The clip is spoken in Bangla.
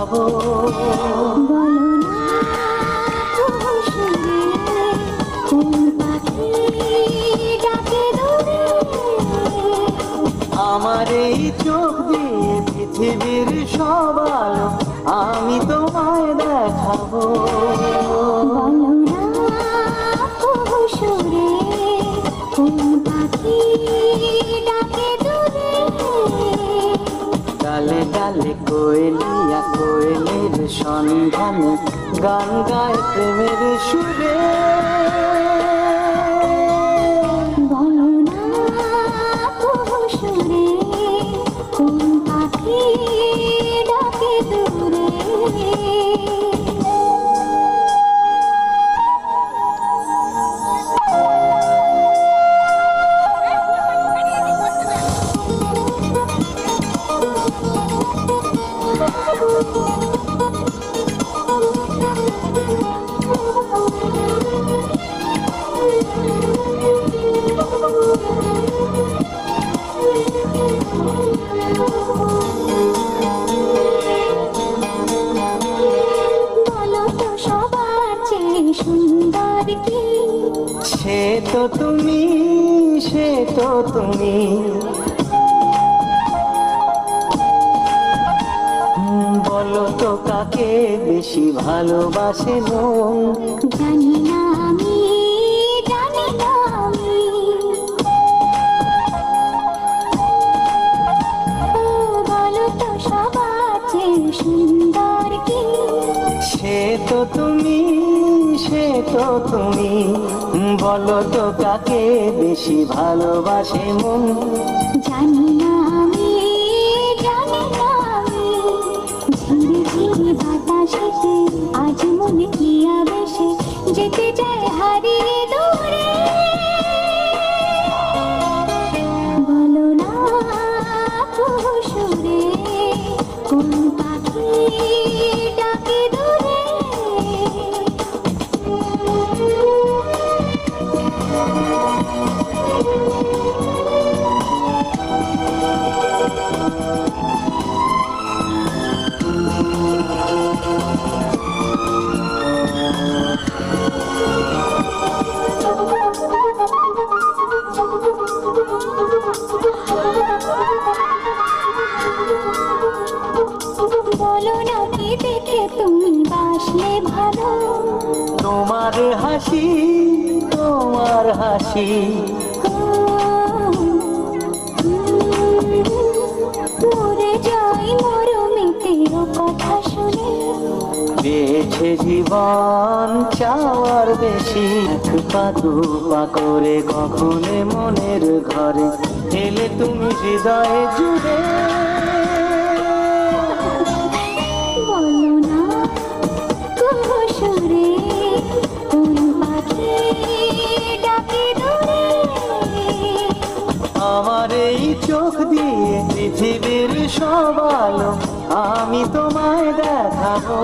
দেখাবো। বলো না সুরে কোন পাখি ডাকে দূরে। আমার এই চোখ দিয়ে পৃথিবীর সব আলো আমি তোমায় দেখাবো। বলো না সুরে কোন পাখি ডাকে দূরে। ডালে ডালে কোয়েলিয়া কোয়েলের সন্ধানে গান গায় প্রেমের সুরে। বলো না সুরে কোন পাখি ডাকে দূরে। বলো তো সবার চেয়ে সুন্দর কি? সে তো তুমি, সে তো তুমি। বলো তো কাকে বেশি ভালোবাসে মন? জানি না আমি, জানি না আমি। ও বলো তো সবার চেয়ে সুন্দর কি? সে তো তুমি, সে তো তুমি। বলো তো কাকে বেশি ভালোবাসে মন? জানি না আমি, জানি না আমি। ঝিরি ঝিরি বাতাসেতে আজ মনে কি আবেশে যেতে চায় হারিয়ে দূরে। বলো না সুরে কোন পাখি ডাকে দূরে। বলো না কি দেখে তুমি বাসলে ভালো। তোমার হাসি, তোমার হাসি। মরে যাই মরমিতের কথা শুনে। পেয়েছে জীবন চাওয়ার বেশি। এক পা দু পা করে কখনো মনের ঘরে এলে তুমি হৃদয়ে জুড়ে। বলো না সুরে কোন পাখি ডাকে দূরে। আমার এই চোখ দিয়ে পৃথিবীর সব আলো আমি তোমায় দেখাবো।